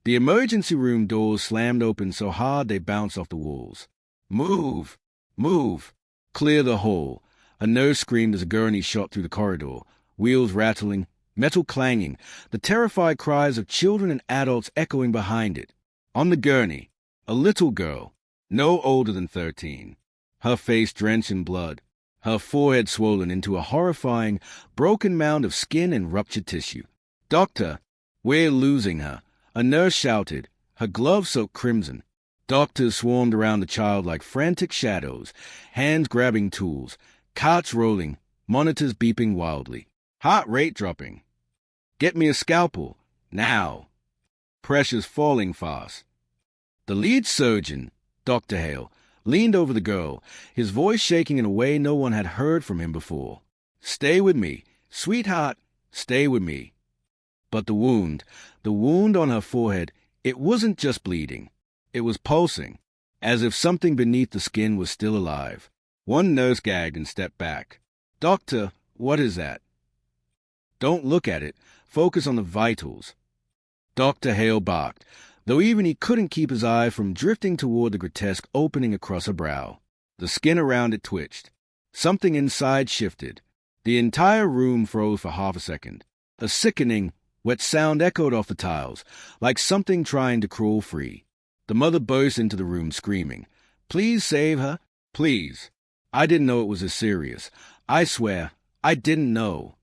The emergency room doors slammed open so hard they bounced off the walls. "Move! Move! Clear the hall!" A nurse screamed as a gurney shot through the corridor, wheels rattling, metal clanging, the terrified cries of children and adults echoing behind it. On the gurney, a little girl, no older than 13, her face drenched in blood, her forehead swollen into a horrifying, broken mound of skin and ruptured tissue. "Doctor, we're losing her," a nurse shouted, her gloves soaked crimson. Doctors swarmed around the child like frantic shadows, hands grabbing tools, carts rolling, monitors beeping wildly, heart rate dropping. "Get me a scalpel, now." Pressure's falling fast. The lead surgeon, Dr. Hale, leaned over the girl, his voice shaking in a way no one had heard from him before. "Stay with me, sweetheart, stay with me." But the wound on her forehead, it wasn't just bleeding. It was pulsing, as if something beneath the skin was still alive. One nurse gagged and stepped back. "Doctor, what is that?" "Don't look at it. Focus on the vitals." Dr. Hale barked, though even he couldn't keep his eye from drifting toward the grotesque opening across her brow. The skin around it twitched. Something inside shifted. The entire room froze for half a second. A sickening, wet sound echoed off the tiles, like something trying to crawl free. The mother burst into the room screaming, "Please save her, please. I didn't know it was as serious. I swear, I didn't know."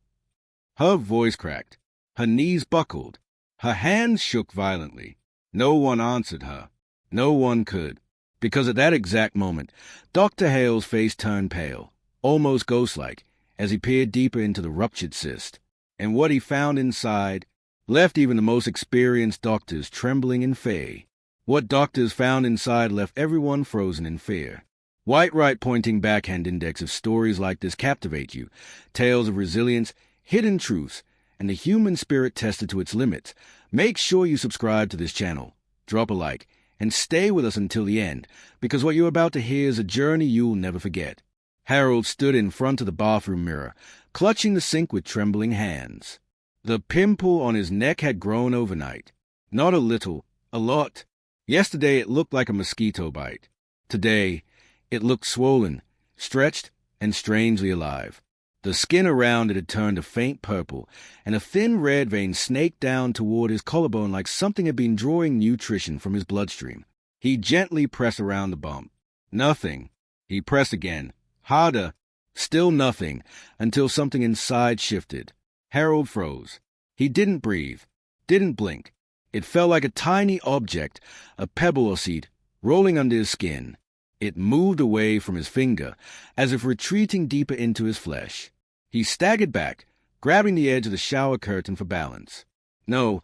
Her voice cracked. Her knees buckled. Her hands shook violently. No one answered her. No one could. Because at that exact moment, Dr. Hale's face turned pale, almost ghost-like, as he peered deeper into the ruptured cyst. And what he found inside left even the most experienced doctors trembling in fear. What doctors found inside left everyone frozen in fear. White pointing backhand index of stories like this captivate you, tales of resilience, hidden truths, and the human spirit tested to its limits. Make sure you subscribe to this channel, drop a like, and stay with us until the end, because what you're about to hear is a journey you'll never forget. Harold stood in front of the bathroom mirror, clutching the sink with trembling hands. The pimple on his neck had grown overnight. Not a little, a lot. Yesterday it looked like a mosquito bite. Today, it looked swollen, stretched, and strangely alive. The skin around it had turned a faint purple, and a thin red vein snaked down toward his collarbone like something had been drawing nutrition from his bloodstream. He gently pressed around the bump. Nothing. He pressed again. Harder. Still nothing, until something inside shifted. Harold froze. He didn't breathe, didn't blink. It felt like a tiny object, a pebble or seed, rolling under his skin. It moved away from his finger, as if retreating deeper into his flesh. He staggered back, grabbing the edge of the shower curtain for balance. No.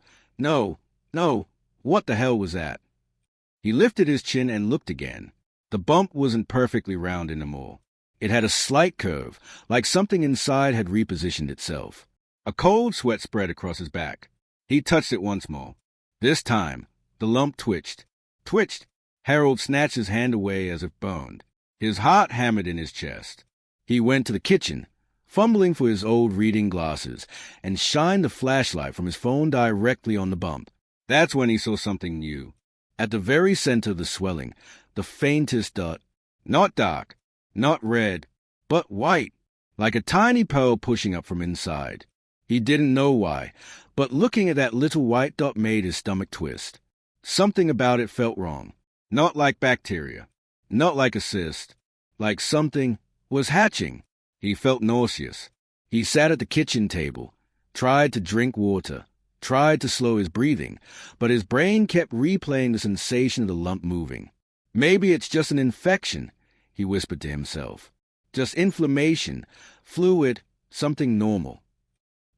What the hell was that? He lifted his chin and looked again. The bump wasn't perfectly round anymore. It had a slight curve, like something inside had repositioned itself. A cold sweat spread across his back. He touched it once more. This time, the lump twitched. Harold snatched his hand away as if burned. His heart hammered in his chest. He went to the kitchen, fumbling for his old reading glasses, and shined the flashlight from his phone directly on the bump. That's when he saw something new. At the very center of the swelling, the faintest dot, not dark, not red, but white, like a tiny pearl pushing up from inside. He didn't know why, but looking at that little white dot made his stomach twist. Something about it felt wrong. Not like bacteria, not like a cyst, like something was hatching. He felt nauseous. He sat at the kitchen table, tried to drink water, tried to slow his breathing, but his brain kept replaying the sensation of the lump moving. Maybe it's just an infection, he whispered to himself. Just inflammation, fluid, something normal.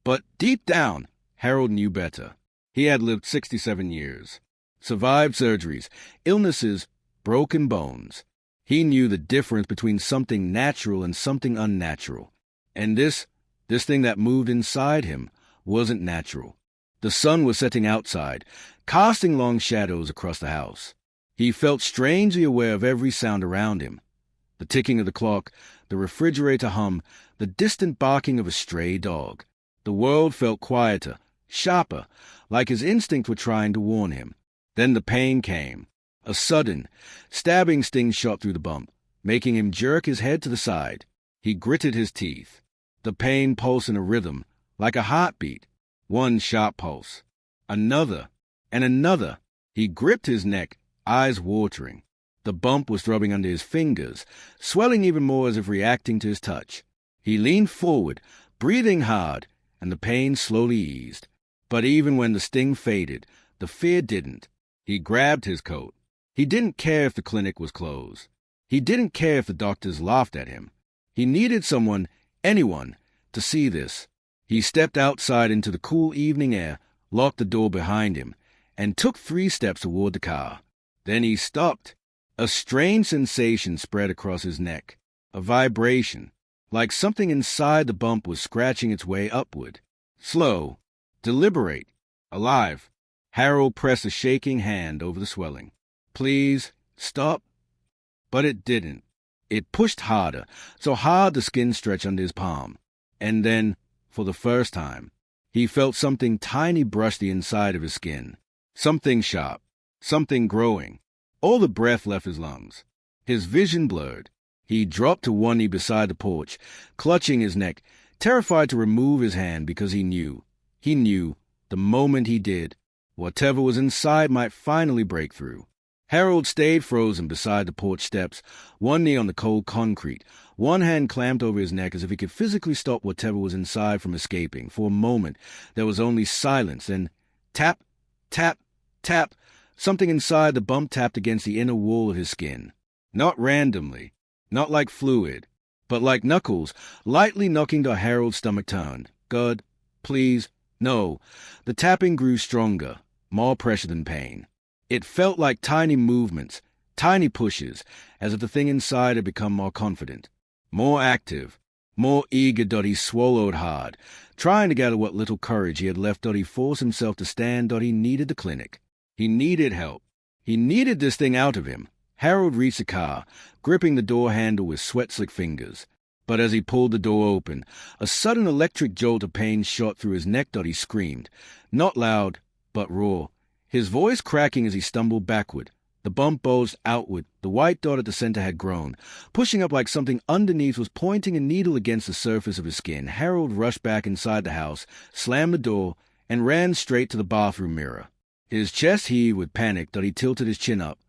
But deep down, Harold knew better. He had lived 67 years. Survived surgeries, illnesses, broken bones. He knew the difference between something natural and something unnatural. And this thing that moved inside him wasn't natural. The sun was setting outside, casting long shadows across the house. He felt strangely aware of every sound around him. The ticking of the clock, the refrigerator hum, the distant barking of a stray dog. The world felt quieter, sharper, like his instincts were trying to warn him. Then the pain came. A sudden, stabbing sting shot through the bump, making him jerk his head to the side. He gritted his teeth. The pain pulsed in a rhythm, like a heartbeat. One sharp pulse. Another. And another. He gripped his neck, eyes watering. The bump was throbbing under his fingers, swelling even more as if reacting to his touch. He leaned forward, breathing hard, and the pain slowly eased. But even when the sting faded, the fear didn't. He grabbed his coat. He didn't care if the clinic was closed. He didn't care if the doctors laughed at him. He needed someone, anyone, to see this. He stepped outside into the cool evening air, locked the door behind him, and took 3 steps toward the car. Then he stopped. A strange sensation spread across his neck, a vibration, like something inside the bump was scratching its way upward. Slow, deliberate, alive. Harold pressed a shaking hand over the swelling. Please, stop. But it didn't. It pushed harder, so hard the skin stretched under his palm. And then, for the first time, he felt something tiny brush the inside of his skin. Something sharp, something growing. All the breath left his lungs. His vision blurred. He dropped to one knee beside the porch, clutching his neck, terrified to remove his hand because he knew, the moment he did, whatever was inside might finally break through. Harold stayed frozen beside the porch steps, one knee on the cold concrete, one hand clamped over his neck as if he could physically stop whatever was inside from escaping. For a moment, there was only silence, and tap, tap, tap. Something inside the bump tapped against the inner wall of his skin. Not randomly, not like fluid, but like knuckles, lightly knocking to Harold's stomach turned. God, please, no. The tapping grew stronger, more pressure than pain. It felt like tiny movements, tiny pushes, as if the thing inside had become more confident, more active, more eager. He swallowed hard, trying to gather what little courage he had left. He forced himself to stand. He needed the clinic. He needed help. He needed this thing out of him. Harold reached the car, gripping the door handle with sweat-slick fingers. But as he pulled the door open, a sudden electric jolt of pain shot through his neck. He screamed, not loud, but raw, his voice cracking as he stumbled backward. The bump bulged outward. The white dot at the center had grown, pushing up like something underneath was pointing a needle against the surface of his skin. Harold rushed back inside the house, slammed the door, and ran straight to the bathroom mirror. His chest heaved with panic. He tilted his chin up.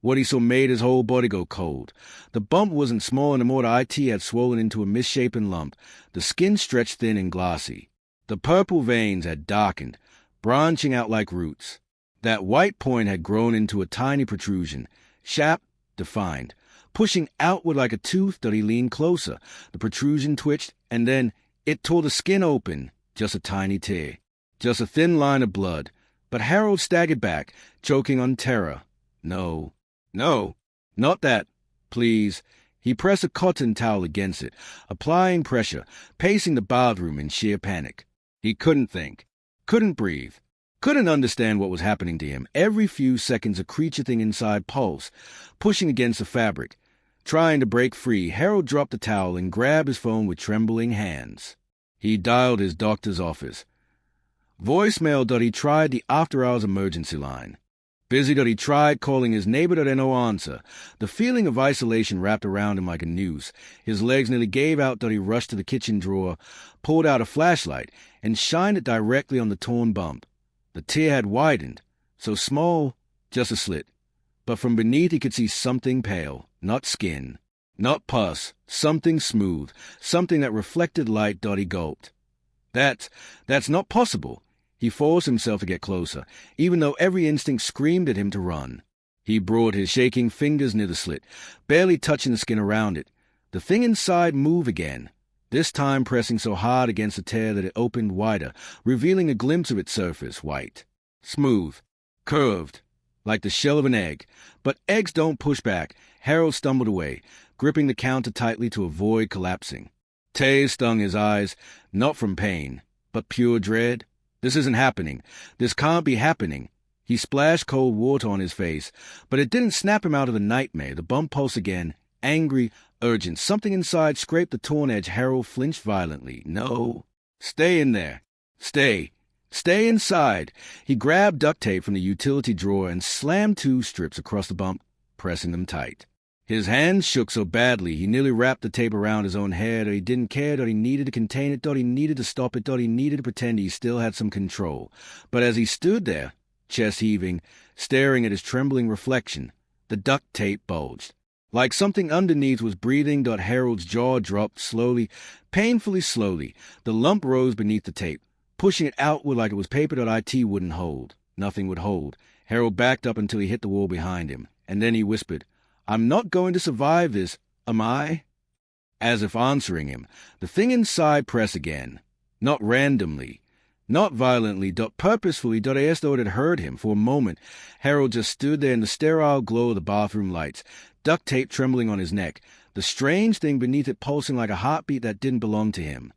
What he saw made his whole body go cold. The bump wasn't small anymore. The IT had swollen into a misshapen lump. The skin stretched thin and glossy. The purple veins had darkened, branching out like roots. That white point had grown into a tiny protrusion, sharp, defined, pushing outward like a tooth. He leaned closer. The protrusion twitched, and then it tore the skin open. Just a tiny tear. Just a thin line of blood. But Harold staggered back, choking on terror. No, not that. Please. He pressed a cotton towel against it, applying pressure, pacing the bathroom in sheer panic. He couldn't think, couldn't breathe, couldn't understand what was happening to him. Every few seconds a creature thing inside pulsed, pushing against the fabric. Trying to break free, Harold dropped the towel and grabbed his phone with trembling hands. He dialed his doctor's office. Voicemail. He tried the after-hours emergency line. Busy. He tried calling his neighbor. No answer. The feeling of isolation wrapped around him like a noose. His legs nearly gave out. He rushed to the kitchen drawer, pulled out a flashlight, and shined it directly on the torn bump. The tear had widened, so small, just a slit. But from beneath he could see something pale, not skin, not pus, something smooth, something that reflected light. He gulped. That's not possible. He forced himself to get closer, even though every instinct screamed at him to run. He brought his shaking fingers near the slit, barely touching the skin around it. The thing inside moved again, this time pressing so hard against the tear that it opened wider, revealing a glimpse of its surface, white, smooth, curved, like the shell of an egg. But eggs don't push back. Harold stumbled away, gripping the counter tightly to avoid collapsing. Tears stung his eyes, not from pain, but pure dread. This isn't happening. This can't be happening. He splashed cold water on his face, but it didn't snap him out of the nightmare. The bump pulsed again, angry, urgent. Something inside scraped the torn edge. Harold flinched violently. No. Stay in there. Stay. Stay inside. He grabbed duct tape from the utility drawer and slammed 2 strips across the bump, pressing them tight. His hands shook so badly he nearly wrapped the tape around his own hair that he didn't care, that he needed to contain it, that he needed to stop it, that he needed to pretend he still had some control. But as he stood there, chest heaving, staring at his trembling reflection, the duct tape bulged. Like something underneath was breathing. Harold's jaw dropped slowly, painfully slowly. The lump rose beneath the tape, pushing it outward like it was paper that it wouldn't hold. Nothing would hold. Harold backed up until he hit the wall behind him, and then he whispered, "I'm not going to survive this, am I?" As if answering him, the thing inside pressed again. Not randomly, not violently, purposefully, as though it had heard him. For a moment, Harold just stood there in the sterile glow of the bathroom lights, duct tape trembling on his neck, the strange thing beneath it pulsing like a heartbeat that didn't belong to him.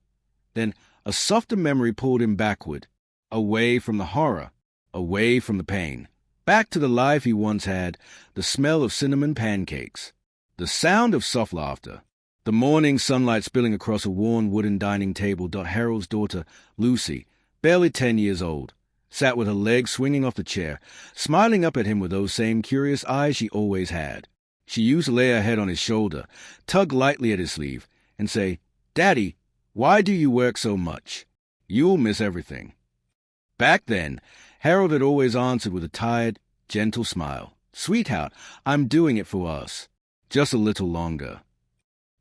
Then a softer memory pulled him backward, away from the horror, away from the pain, back to the life he once had, the smell of cinnamon pancakes, the sound of soft laughter, the morning sunlight spilling across a worn wooden dining table. Harold's daughter, Lucy, barely 10 years old, sat with her legs swinging off the chair, smiling up at him with those same curious eyes she always had. She used to lay her head on his shoulder, tug lightly at his sleeve, and say, "Daddy, why do you work so much? You'll miss everything." Back then, Harold had always answered with a tired, gentle smile, "Sweetheart, I'm doing it for us. Just a little longer."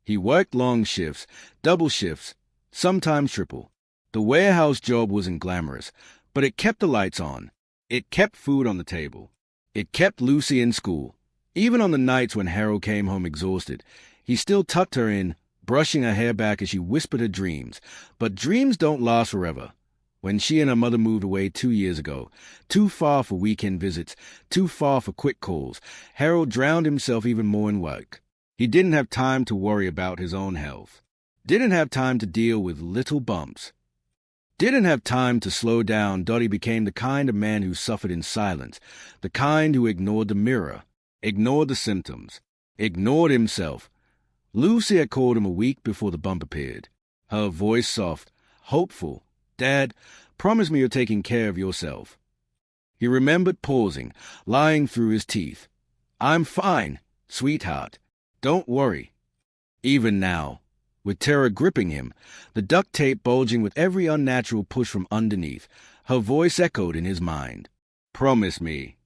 He worked long shifts, double shifts, sometimes triple. The warehouse job wasn't glamorous, but it kept the lights on. It kept food on the table. It kept Lucy in school. Even on the nights when Harold came home exhausted, he still tucked her in, brushing her hair back as she whispered her dreams. But dreams don't last forever. When she and her mother moved away 2 years ago, too far for weekend visits, too far for quick calls, Harold drowned himself even more in work. He didn't have time to worry about his own health. Didn't have time to deal with little bumps. Didn't have time to slow down. He became the kind of man who suffered in silence, the kind who ignored the mirror, ignored the symptoms, ignored himself. Lucy had called him a week before the bump appeared, her voice soft, hopeful. "Dad, promise me you're taking care of yourself." He remembered pausing, lying through his teeth. "I'm fine, sweetheart. Don't worry." Even now, with terror gripping him, the duct tape bulging with every unnatural push from underneath, her voice echoed in his mind. "Promise me."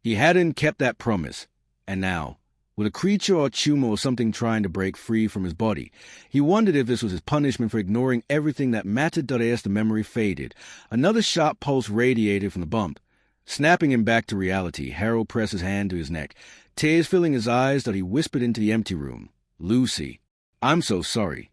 He hadn't kept that promise, and now, with a creature or tumor or something trying to break free from his body, he wondered if this was his punishment for ignoring everything that mattered. As the memory faded, another sharp pulse radiated from the bump. Snapping him back to reality, Harold pressed his hand to his neck, tears filling his eyes. He whispered into the empty room, "Lucy, I'm so sorry."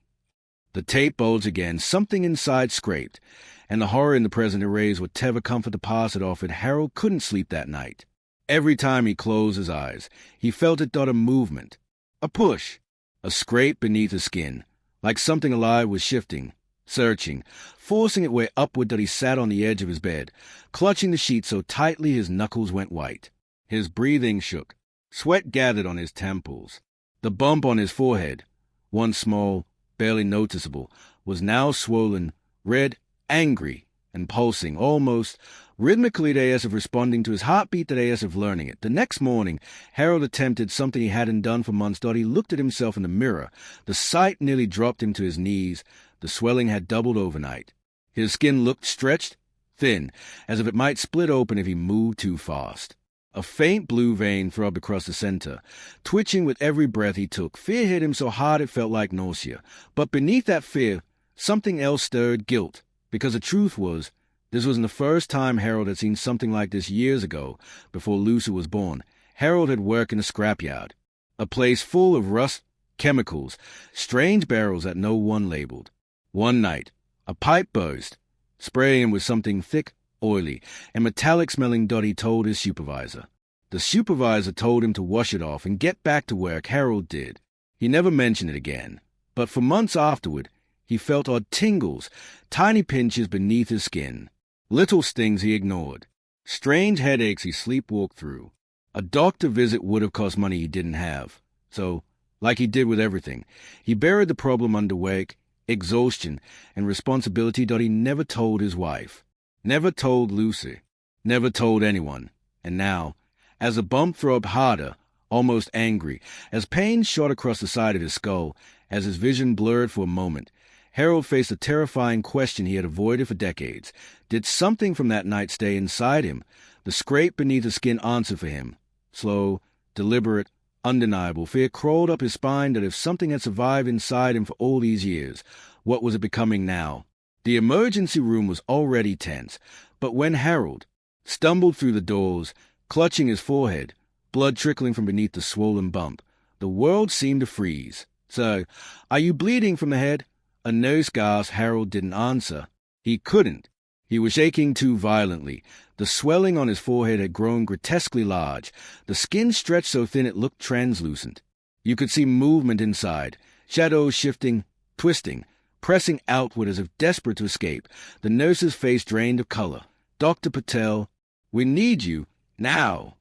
The tape bulged again, something inside scraped, and the horror in the present erased whatever comfort the past had offered. Harold couldn't sleep that night. Every time he closed his eyes, he felt it. A movement, a push, a scrape beneath his skin, like something alive was shifting, searching, forcing its way upward. He sat on the edge of his bed, clutching the sheet so tightly his knuckles went white. His breathing shook. Sweat gathered on his temples. The bump on his forehead, once small, barely noticeable, was now swollen, red, angry, and pulsing, almost rhythmically. As if responding to his heartbeat, as if learning it. The next morning, Harold attempted something he hadn't done for months. He looked at himself in the mirror. The sight nearly dropped him to his knees. The swelling had doubled overnight. His skin looked stretched, thin, as if it might split open if he moved too fast. A faint blue vein throbbed across the center, twitching with every breath he took. Fear hit him so hard it felt like nausea. But beneath that fear, something else stirred, guilt. Because the truth was, this wasn't the first time Harold had seen something like this. Years ago, before Lucy was born, Harold had worked in a scrapyard, a place full of rust, chemicals, strange barrels that no one labeled. One night, a pipe burst, spraying him with something thick, oily, and metallic-smelling. He told his supervisor. The supervisor told him to wash it off and get back to work. Harold did. He never mentioned it again. But for months afterward, he felt odd tingles, tiny pinches beneath his skin. Little stings he ignored. Strange headaches he sleepwalked through. A doctor visit would have cost money he didn't have. So, like he did with everything, he buried the problem under work, exhaustion, and responsibility. He never told his wife. Never told Lucy. Never told anyone. And now, as the bump throbbed harder, almost angry, as pain shot across the side of his skull, as his vision blurred for a moment, Harold faced a terrifying question he had avoided for decades. Did something from that night stay inside him? The scrape beneath the skin answered for him. Slow, deliberate, undeniable. Fear crawled up his spine that if something had survived inside him for all these years, what was it becoming now? The emergency room was already tense, but when Harold stumbled through the doors, clutching his forehead, blood trickling from beneath the swollen bump, the world seemed to freeze. "Sir, are you bleeding from the head?" A nurse gasped. Harold didn't answer. He couldn't. He was shaking too violently. The swelling on his forehead had grown grotesquely large. The skin stretched so thin it looked translucent. You could see movement inside, shadows shifting, twisting, pressing outward as if desperate to escape. The nurse's face drained of color. "Dr. Patel, we need you, now."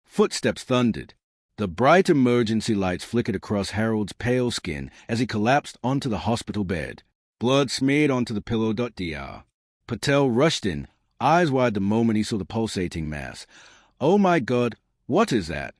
Footsteps thundered. The bright emergency lights flickered across Harold's pale skin as he collapsed onto the hospital bed. Blood smeared onto the pillow. Dr. Patel rushed in, eyes wide the moment he saw the pulsating mass. "Oh my God, what is that?"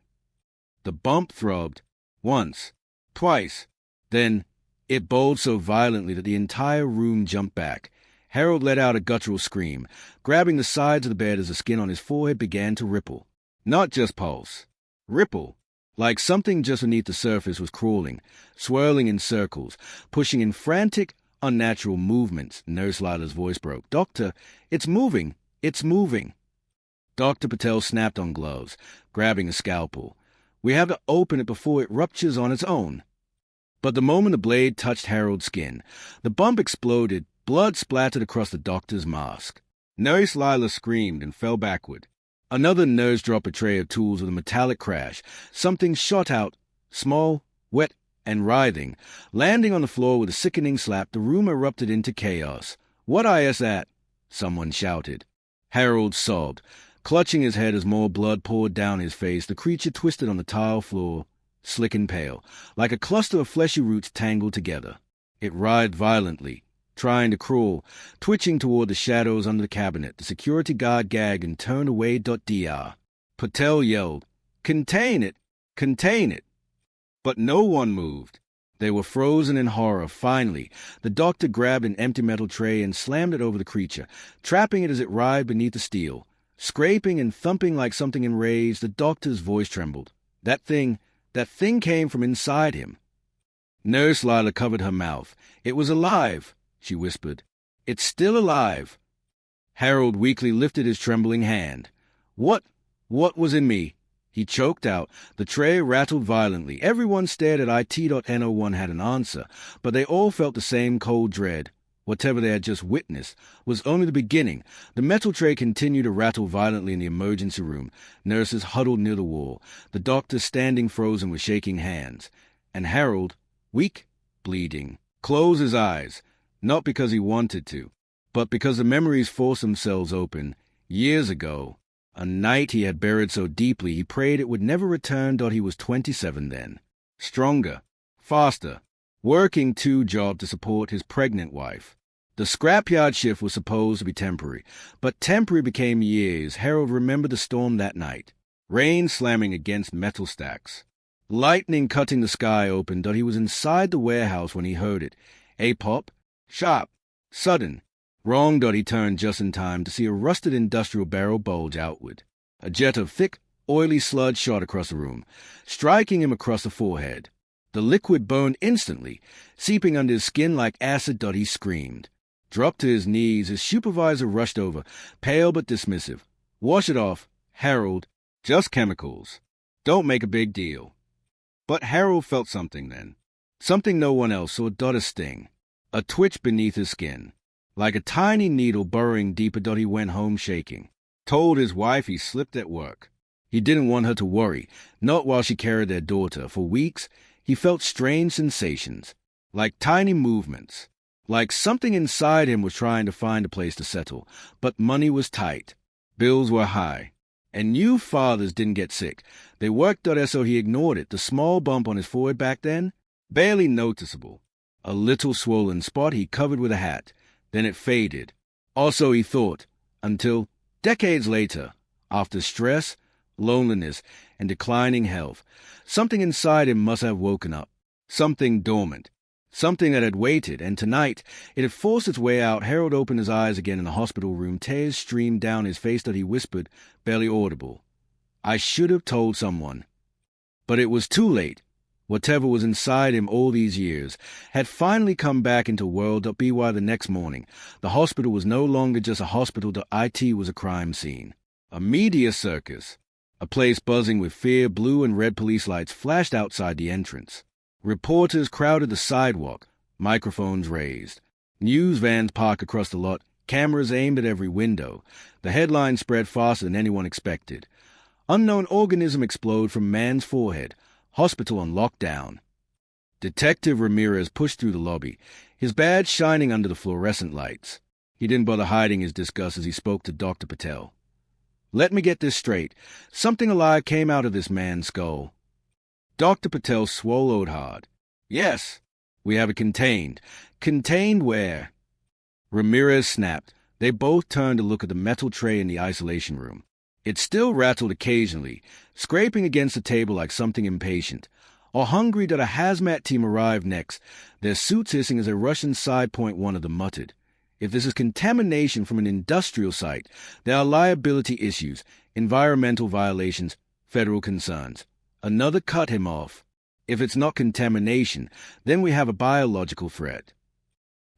The bump throbbed. Once. Twice. Then it bulged so violently that the entire room jumped back. Harold let out a guttural scream, grabbing the sides of the bed as the skin on his forehead began to ripple. Not just pulse. Ripple. Like something just beneath the surface was crawling, swirling in circles, pushing in frantic, unnatural movements. Nurse Lila's voice broke. "Doctor, it's moving. It's moving." Dr. Patel snapped on gloves, grabbing a scalpel. "We have to open it before it ruptures on its own." But the moment the blade touched Harold's skin, the bump exploded, blood splattered across the doctor's mask. Nurse Lila screamed and fell backward. Another nurse dropped a tray of tools with a metallic crash. Something shot out, small, wet, and writhing. Landing on the floor with a sickening slap, the room erupted into chaos. "What is that?" someone shouted. Harold sobbed, clutching his head as more blood poured down his face. The creature twisted on the tile floor, slick and pale, like a cluster of fleshy roots tangled together. It writhed violently, trying to crawl, twitching toward the shadows under the cabinet. The security guard gagged and turned away. Dr. Patel yelled, "Contain it! Contain it!" But no one moved. They were frozen in horror. Finally, the doctor grabbed an empty metal tray and slammed it over the creature, trapping it as it writhed beneath the steel. Scraping and thumping like something enraged, the doctor's voice trembled. That thing came from inside him. Nurse Lila covered her mouth. "It was alive," she whispered. "It's still alive." Harold weakly lifted his trembling hand. What was in me?" He choked out. The tray rattled violently. Everyone stared at IT. No one had an answer, but they all felt the same cold dread. Whatever they had just witnessed was only the beginning. The metal tray continued to rattle violently in the emergency room. Nurses huddled near the wall, the doctor standing frozen with shaking hands. And Harold, weak, bleeding, closed his eyes, not because he wanted to, but because the memories forced themselves open. Years ago, a night he had buried so deeply he prayed it would never return. He was 27 then. Stronger, faster, working 2 jobs to support his pregnant wife. The scrapyard shift was supposed to be temporary, but temporary became years. Harold remembered the storm that night. Rain slamming against metal stacks. Lightning cutting the sky open. He was inside the warehouse when he heard it. A pop, sharp, sudden. Wrong. He turned just in time to see a rusted industrial barrel bulge outward. A jet of thick, oily sludge shot across the room, striking him across the forehead. The liquid burned instantly, seeping under his skin like acid. He screamed. Dropped to his knees, his supervisor rushed over, pale but dismissive. "Wash it off, Harold. Just chemicals. Don't make a big deal." But Harold felt something then. Something no one else saw. A sting. A twitch beneath his skin. Like a tiny needle burrowing deeper. He went home shaking. Told his wife he slipped at work. He didn't want her to worry, not while she carried their daughter. For weeks, he felt strange sensations, like tiny movements, like something inside him was trying to find a place to settle. But money was tight. Bills were high. And new fathers didn't get sick. They worked. So he ignored it. The small bump on his forehead back then, barely noticeable. A little swollen spot he covered with a hat. Then it faded. Also, he thought, Until, decades later, after stress, loneliness, and declining health, something inside him must have woken up. Something dormant. Something that had waited, and tonight it had forced its way out. Harold opened his eyes again in the hospital room. Tears streamed down his face that he whispered, barely audible, "I should have told someone." But it was too late. Whatever was inside him all these years had finally come back into World.by the next morning. The hospital was no longer just a hospital. It was a crime scene. A media circus. A place buzzing with fear. Blue and red police lights flashed outside the entrance. Reporters crowded the sidewalk, microphones raised. News vans parked across the lot, cameras aimed at every window. The headlines spread faster than anyone expected. Unknown organism explode from man's forehead. Hospital on lockdown. Detective Ramirez pushed through the lobby, his badge shining under the fluorescent lights. He didn't bother hiding his disgust as he spoke to Dr. Patel. "Let me get this straight. Something alive came out of this man's skull." Dr. Patel swallowed hard. "Yes, we have it contained." "Contained where?" Ramirez snapped. They both turned to look at the metal tray in the isolation room. It still rattled occasionally, scraping against the table like something impatient, or hungry that a hazmat team arrived next, their suits hissing as a Russian side point one of them muttered. "If this is contamination from an industrial site, there are liability issues, environmental violations, federal concerns." Another cut him off. "If it's not contamination, then we have a biological threat."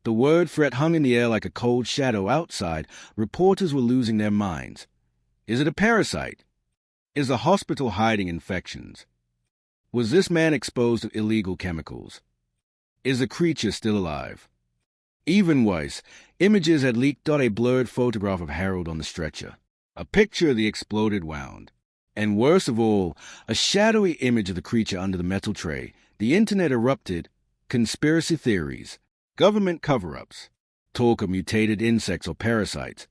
The word threat hung in the air like a cold shadow outside. Reporters were losing their minds. Is it a parasite? Is the hospital hiding infections? Was this man exposed to illegal chemicals? Is the creature still alive? Even worse, images had leaked out a blurred photograph of Harold on the stretcher. A picture of the exploded wound. And worst of all, a shadowy image of the creature under the metal tray. The internet erupted. Conspiracy theories. Government cover-ups. Talk of mutated insects or parasites.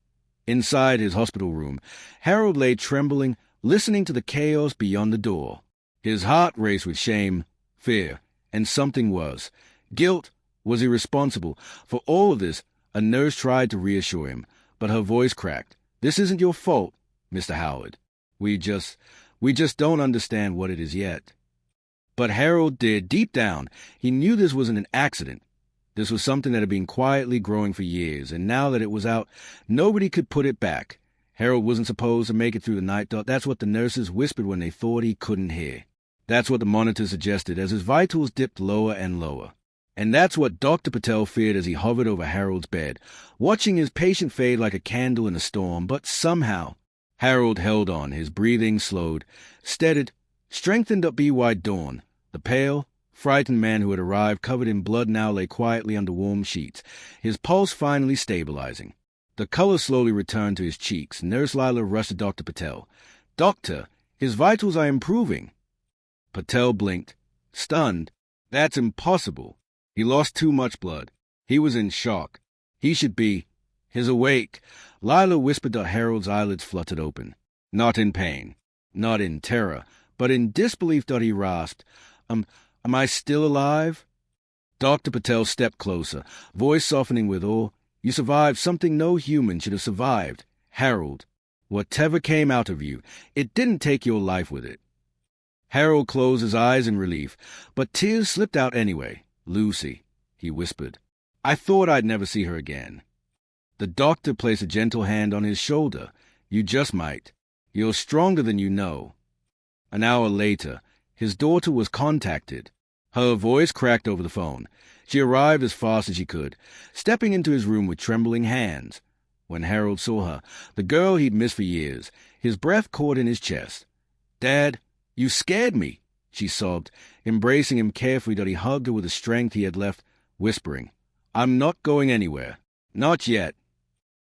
Inside his hospital room, Harold lay trembling, listening to the chaos beyond the door. His heart raced with shame, fear, and something worse. Guilt. Was he responsible for all of this? A nurse tried to reassure him, but her voice cracked. "This isn't your fault, Mr. Howard. We just don't understand what it is yet." But Harold did. Deep down, he knew this wasn't an accident. This was something that had been quietly growing for years, and now that it was out, nobody could put it back. Harold wasn't supposed to make it through the night. That's what the nurses whispered when they thought he couldn't hear. That's what the monitor suggested as his vitals dipped lower and lower. And that's what Dr. Patel feared as he hovered over Harold's bed, watching his patient fade like a candle in a storm. But somehow, Harold held on. His breathing slowed, steadied, strengthened up by dawn. The pale, frightened man who had arrived, covered in blood, now lay quietly under warm sheets, his pulse finally stabilizing. The color slowly returned to his cheeks. Nurse Lila rushed to Dr. Patel. "Doctor, his vitals are improving." Patel blinked, stunned. "That's impossible. He lost too much blood. He was in shock. He should be. He's awake." Lila whispered that Harold's eyelids fluttered open. Not in pain, not in terror, but in disbelief that he rasped, Am I still alive?" Dr. Patel stepped closer, voice softening with awe. "You survived something no human should have survived. Harold, whatever came out of you, it didn't take your life with it." Harold closed his eyes in relief, but tears slipped out anyway. "Lucy," he whispered. "I thought I'd never see her again." The doctor placed a gentle hand on his shoulder. "You just might. You're stronger than you know." An hour later, his daughter was contacted. Her voice cracked over the phone. She arrived as fast as she could, stepping into his room with trembling hands. When Harold saw her, the girl he'd missed for years, his breath caught in his chest. "Dad, you scared me," she sobbed, embracing him carefully that he hugged her with the strength he had left, whispering, "I'm not going anywhere. Not yet."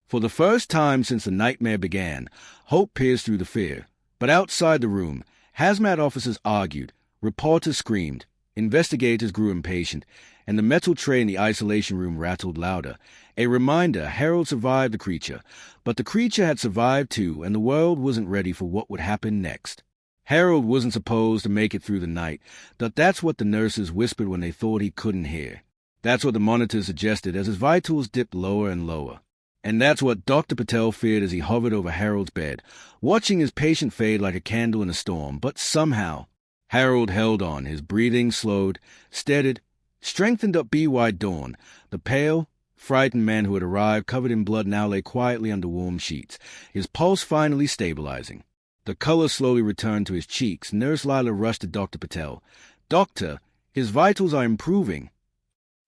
For the first time since the nightmare began, hope pierced through the fear. But outside the room, hazmat officers argued, reporters screamed, investigators grew impatient, and the metal tray in the isolation room rattled louder. A reminder Harold survived the creature, but the creature had survived too, and the world wasn't ready for what would happen next. Harold wasn't supposed to make it through the night. That's what the nurses whispered when they thought he couldn't hear. That's what the monitors suggested as his vitals dipped lower and lower. And that's what Dr. Patel feared as he hovered over Harold's bed, watching his patient fade like a candle in a storm. But somehow, Harold held on, his breathing slowed, steadied, strengthened up wide dawn. The pale, frightened man who had arrived, covered in blood, now lay quietly under warm sheets, his pulse finally stabilizing. The color slowly returned to his cheeks. Nurse Lila rushed to Dr. Patel. "Doctor, his vitals are improving."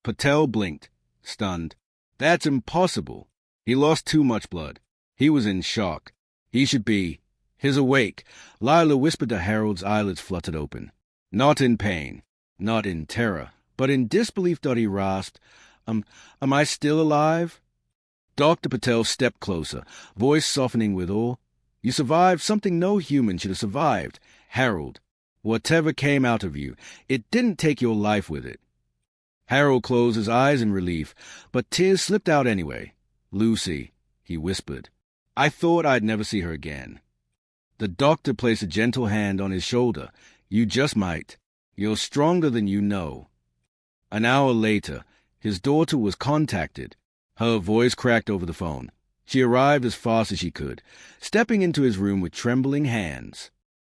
Patel blinked, stunned. "That's impossible. He lost too much blood. He was in shock. He should be. He's awake." Lila whispered to Harold's eyelids fluttered open. Not in pain, not in terror, but in disbelief. He rasped, Am I still alive?" Dr. Patel stepped closer, voice softening with awe. "You survived something no human should have survived. Harold, whatever came out of you, it didn't take your life with it." Harold closed his eyes in relief, but tears slipped out anyway. "Lucy," he whispered. "I thought I'd never see her again." The doctor placed a gentle hand on his shoulder. "You just might. You're stronger than you know." An hour later, his daughter was contacted. Her voice cracked over the phone. She arrived as fast as she could, stepping into his room with trembling hands.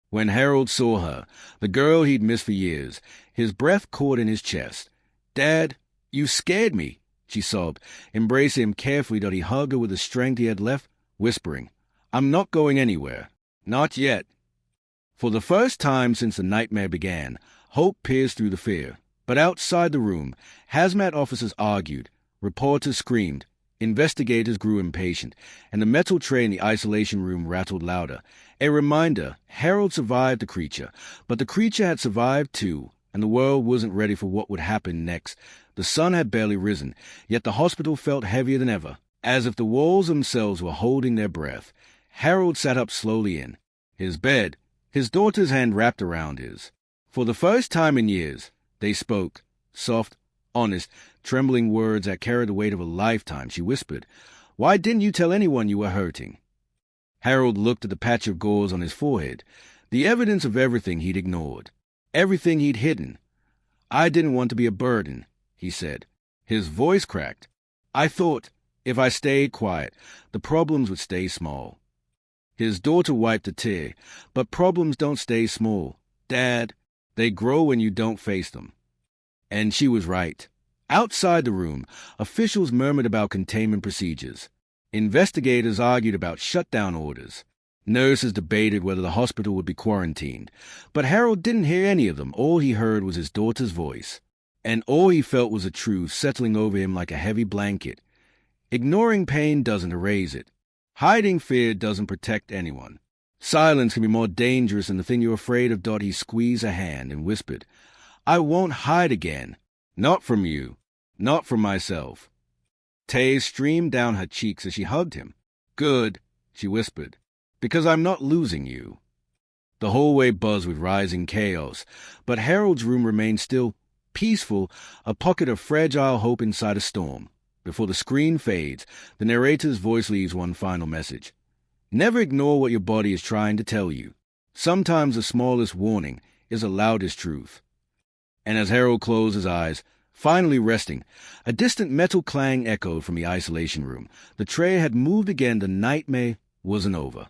When Harold saw her, the girl he'd missed for years, his breath caught in his chest. "Dad, you scared me," she sobbed, embracing him carefully. He hugged her with the strength he had left, whispering, "I'm not going anywhere. Not yet." For the first time since the nightmare began, hope pierced through the fear. But outside the room, hazmat officers argued, reporters screamed, investigators grew impatient, and the metal tray in the isolation room rattled louder. A reminder, Harold survived the creature, but the creature had survived too, and the world wasn't ready for what would happen next. The sun had barely risen, yet the hospital felt heavier than ever, as if the walls themselves were holding their breath. Harold sat up slowly in his bed, his daughter's hand wrapped around his. For the first time in years, they spoke, soft, honest, trembling words that carried the weight of a lifetime. She whispered, "Why didn't you tell anyone you were hurting?" Harold looked at the patch of gauze on his forehead, the evidence of everything he'd ignored, everything he'd hidden. "I didn't want to be a burden," he said. His voice cracked. "I thought, if I stayed quiet, the problems would stay small." His daughter wiped a tear. "But problems don't stay small, Dad. They grow when you don't face them." And she was right. Outside the room, officials murmured about containment procedures. Investigators argued about shutdown orders. Nurses debated whether the hospital would be quarantined. But Harold didn't hear any of them. All he heard was his daughter's voice. And all he felt was the truth settling over him like a heavy blanket. Ignoring pain doesn't erase it. Hiding fear doesn't protect anyone. Silence can be more dangerous than the thing you're afraid of. He squeezed a hand and whispered, "I won't hide again. Not from you. Not from myself." Tears streamed down her cheeks as she hugged him. "Good," she whispered, "because I'm not losing you." The hallway buzzed with rising chaos, but Harold's room remained still, peaceful, a pocket of fragile hope inside a storm. Before the screen fades, the narrator's voice leaves one final message. Never ignore what your body is trying to tell you. Sometimes the smallest warning is the loudest truth. And as Harold closed his eyes, finally resting, a distant metal clang echoed from the isolation room. The tray had moved again. The nightmare wasn't over.